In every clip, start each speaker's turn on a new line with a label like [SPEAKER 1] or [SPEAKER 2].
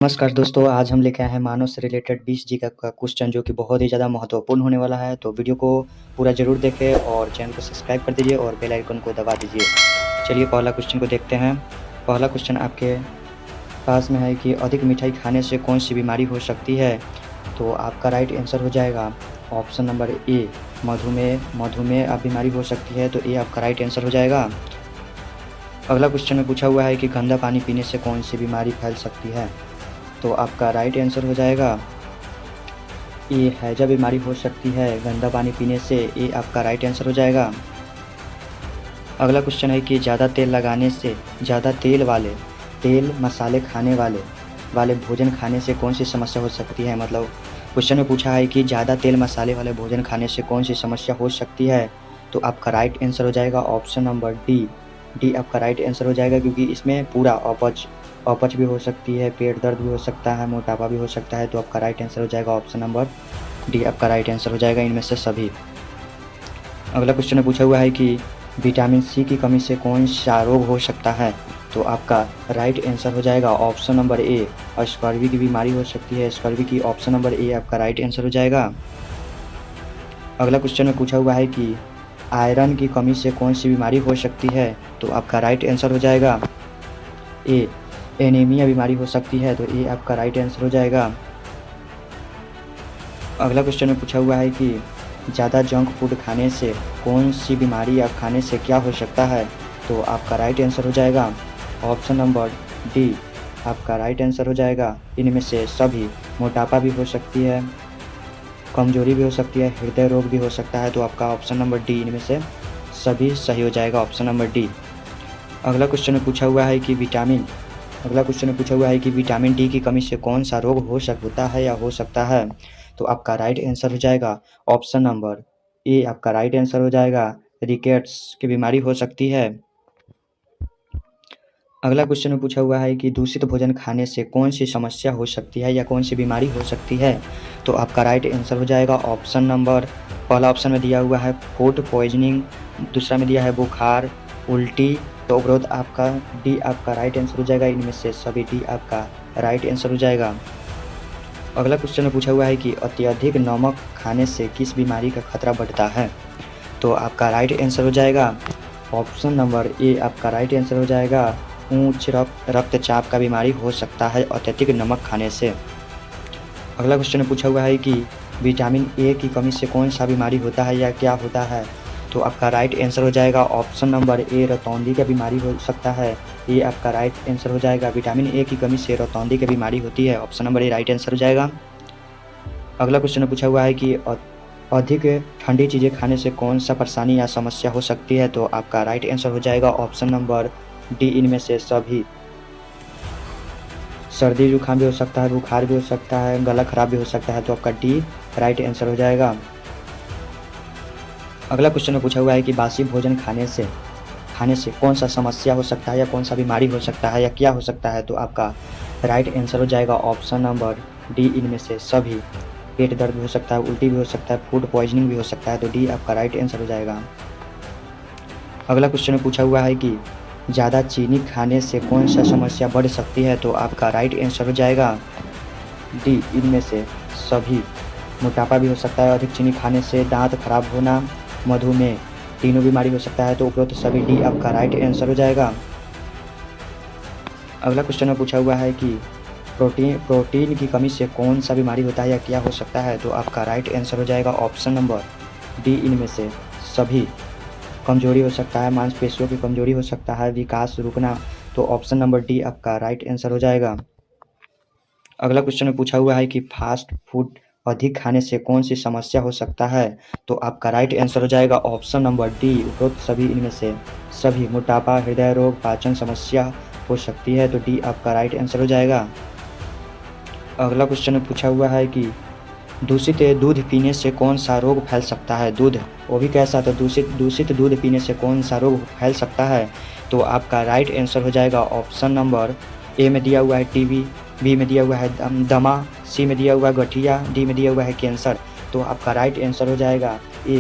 [SPEAKER 1] नमस्कार दोस्तों, आज हम लेके आए हैं मानव से रिलेटेड 20 जी का क्वेश्चन जो कि बहुत ही ज़्यादा महत्वपूर्ण होने वाला है। तो वीडियो को पूरा ज़रूर देखें और चैनल को सब्सक्राइब कर दीजिए और बेल आइकन को दबा दीजिए। चलिए पहला क्वेश्चन को देखते हैं। पहला क्वेश्चन आपके पास में है कि अधिक मिठाई खाने से कौन-सी बीमारी हो सकती है? तो आपका राइट आंसर हो जाएगा ऑप्शन नंबर ए मधुमेह। मधुमेह बीमारी हो सकती है, तो ए आपका राइट आंसर हो जाएगा। अगला क्वेश्चन में पूछा हुआ है कि गंदा पानी पीने से कौन-सी बीमारी फैल सकती है? तो आपका राइट आंसर हो जाएगा ए हैजा बीमारी हो सकती है गंदा पानी पीने से। ए आपका राइट आंसर हो जाएगा। अगला क्वेश्चन है कि ज़्यादा तेल लगाने से ज़्यादा तेल वाले तेल मसाले खाने वाले भोजन खाने से कौन सी समस्या हो सकती है? मतलब क्वेश्चन में पूछा है कि ज़्यादा तेल मसाले वाले भोजन खाने से कौन सी समस्या हो सकती है? तो आपका राइट आंसर हो जाएगा ऑप्शन नंबर डी। डी आपका राइट आंसर हो जाएगा, क्योंकि इसमें पूरा अपच भी हो सकती है, पेट दर्द भी हो सकता है, मोटापा भी हो सकता है। तो आपका राइट आंसर हो जाएगा ऑप्शन नंबर डी आपका राइट आंसर हो जाएगा इनमें से सभी। अगला क्वेश्चन में पूछा हुआ है कि विटामिन सी की कमी से कौन सा रोग हो सकता है? तो आपका राइट आंसर हो जाएगा ऑप्शन नंबर ए स्कर्वी की बीमारी हो सकती है। स्कर्वी की ऑप्शन नंबर ए आपका राइट आंसर हो जाएगा। अगला क्वेश्चन में पूछा हुआ है कि आयरन की कमी से कौन सी बीमारी हो सकती है? तो आपका राइट आंसर हो जाएगा ए एनीमिया बीमारी हो सकती है। तो ए आपका राइट आंसर हो जाएगा। अगला क्वेश्चन में पूछा हुआ है कि ज़्यादा जंक फूड खाने से कौन सी बीमारी या खाने से क्या हो सकता है? तो आपका राइट आंसर हो जाएगा ऑप्शन नंबर डी आपका राइट आंसर हो जाएगा इनमें से सभी। मोटापा भी हो सकती है, कमजोरी भी हो सकती है, हृदय रोग भी हो सकता है। तो आपका ऑप्शन नंबर डी इनमें से सभी सही हो जाएगा, ऑप्शन नंबर डी। अगला क्वेश्चन में पूछा हुआ है कि विटामिन डी की कमी से कौन सा रोग होता है या हो सकता है? तो आपका राइट आंसर हो जाएगा ऑप्शन नंबर ए आपका राइट आंसर हो जाएगा रिकेट्स की बीमारी हो सकती है। अगला क्वेश्चन में पूछा हुआ है कि दूषित भोजन खाने से कौन सी समस्या हो सकती है या कौन सी बीमारी हो सकती है? तो आपका राइट आंसर हो जाएगा ऑप्शन नंबर पहला ऑप्शन में दिया हुआ है फूड पॉइजनिंग, दूसरा में दिया है बुखार, उल्टी। तो उपरोक्त आपका डी आपका राइट आंसर हो जाएगा इनमें से सभी। डी आपका राइट आंसर हो जाएगा। अगला क्वेश्चन में पूछा हुआ है कि अत्यधिक नमक खाने से किस बीमारी का खतरा बढ़ता है? तो आपका राइट आंसर हो जाएगा ऑप्शन नंबर ए आपका राइट आंसर हो जाएगा उच्च रक्तचाप का बीमारी हो सकता है अत्यधिक नमक खाने से। अगला क्वेश्चन में पूछा हुआ है कि विटामिन ए की कमी से कौन सा बीमारी होता है या क्या होता है? तो आपका राइट आंसर हो जाएगा ऑप्शन नंबर ए रतौंधी का बीमारी हो सकता है। ये आपका राइट आंसर हो जाएगा। विटामिन ए की कमी से रतौंधी की बीमारी होती है, option number A right answer हो जाएगा। अगला क्वेश्चन में पूछा हुआ है कि अधिक ठंडी चीज़ें खाने से कौन सा परेशानी या समस्या हो सकती है? तो आपका राइट आंसर हो जाएगा ऑप्शन नंबर डी इनमें से सभी। सर्दी जुकाम भी हो सकता है, बुखार भी हो सकता है, गला खराब भी हो सकता है। तो आपका डी राइट आंसर हो जाएगा। अगला क्वेश्चन में पूछा हुआ है कि बासी भोजन खाने से कौन सा समस्या हो सकता है या कौन सा बीमारी हो सकता है या क्या हो सकता है? तो आपका राइट आंसर हो जाएगा ऑप्शन नंबर डी इनमें से सभी। पेट दर्द भी हो सकता है, उल्टी भी हो सकता है, फूड पॉइजनिंग भी हो सकता है। तो डी आपका राइट आंसर हो जाएगा। अगला क्वेश्चन में पूछा हुआ है कि ज़्यादा चीनी खाने से कौन सा समस्या बढ़ सकती है? तो आपका राइट आंसर हो जाएगा डी इनमें से सभी। मोटापा भी हो सकता है अधिक चीनी खाने से, दांत खराब होना, मधुमेह, तीनों बीमारी हो सकता है। तो उपरोक्त सभी डी आपका राइट आंसर हो जाएगा। अगला क्वेश्चन में पूछा हुआ है कि प्रोटीन की कमी से कौन सा बीमारी होता है या क्या हो सकता है? तो आपका राइट आंसर हो जाएगा ऑप्शन नंबर डी इनमें से सभी। कमजोरी हो सकता है, मांसपेशियों की कमजोरी हो सकता है, विकास रुकना। तो ऑप्शन नंबर डी आपका राइट आंसर हो जाएगा। अगला क्वेश्चन में पूछा हुआ है कि फास्ट फूड अधिक खाने से कौन सी समस्या हो सकता है? तो आपका राइट आंसर हो जाएगा ऑप्शन नंबर डी उपरोक्त सभी इनमें से सभी। मोटापा, हृदय रोग, पाचन समस्या हो सकती है। तो डी आपका राइट आंसर हो जाएगा। अगला क्वेश्चन में पूछा हुआ है कि दूषित दूध पीने से कौन सा रोग फैल सकता है? दूध वो भी कैसा? तो दूषित दूध पीने से कौन सा रोग फैल सकता है? तो आपका राइट आंसर हो जाएगा ऑप्शन नंबर ए में दिया हुआ है टीबी, बी में दिया हुआ है दमा, सी में दिया हुआ है गठिया, डी में दिया हुआ है कैंसर। तो आपका राइट आंसर हो जाएगा ए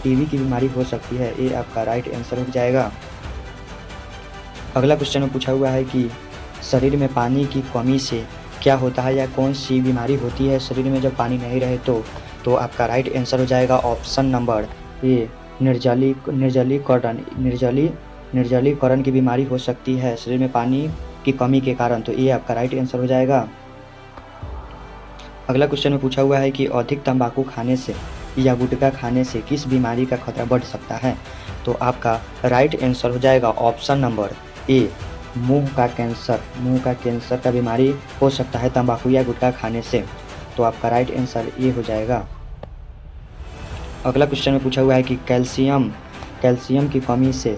[SPEAKER 1] टीबी की बीमारी हो सकती है। ए आपका राइट आंसर हो जाएगा। अगला क्वेश्चन में पूछा हुआ है कि शरीर में पानी की कमी से क्या होता है या कौन सी बीमारी होती है शरीर में जब पानी नहीं रहे तो आपका राइट आंसर हो जाएगा ऑप्शन नंबर ए निर्जलीकरण की बीमारी हो सकती है शरीर में पानी की कमी के कारण, तो ये आपका राइट आंसर हो जाएगा। अगला क्वेश्चन में पूछा हुआ है कि अधिक तंबाकू खाने से या गुटखा खाने से किस बीमारी का खतरा बढ़ सकता है, तो आपका राइट आंसर हो जाएगा ऑप्शन नंबर ए मुंह का कैंसर का बीमारी हो सकता है तंबाकू या गुटखा खाने से, तो आपका राइट आंसर ये हो जाएगा। अगला क्वेश्चन में पूछा हुआ है कि कैल्शियम की कमी से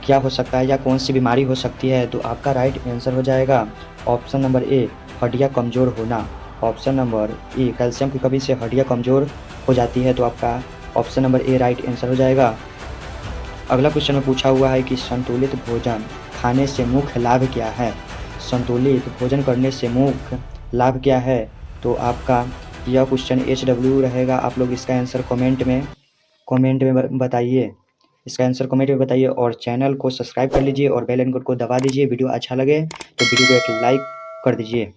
[SPEAKER 1] क्या हो सकता है या कौन सी बीमारी हो सकती है, तो आपका राइट आंसर हो जाएगा ऑप्शन नंबर ए हड्डियाँ कमज़ोर होना। ऑप्शन नंबर ए कैल्शियम की कमी से हड्डियाँ कमज़ोर हो जाती है, तो आपका option number A right answer हो जाएगा। अगला क्वेश्चन में पूछा हुआ है कि संतुलित भोजन खाने से मुख्य लाभ क्या है, संतुलित भोजन करने से मुख्य लाभ क्या है, तो आपका यह क्वेश्चन HW रहेगा। आप लोग इसका आंसर कमेंट में बताइए, इसका आंसर कमेंट में बताइए और चैनल को सब्सक्राइब कर लीजिए और बेल आइकन को दबा दीजिए। वीडियो अच्छा लगे तो वीडियो को एक लाइक कर दीजिए।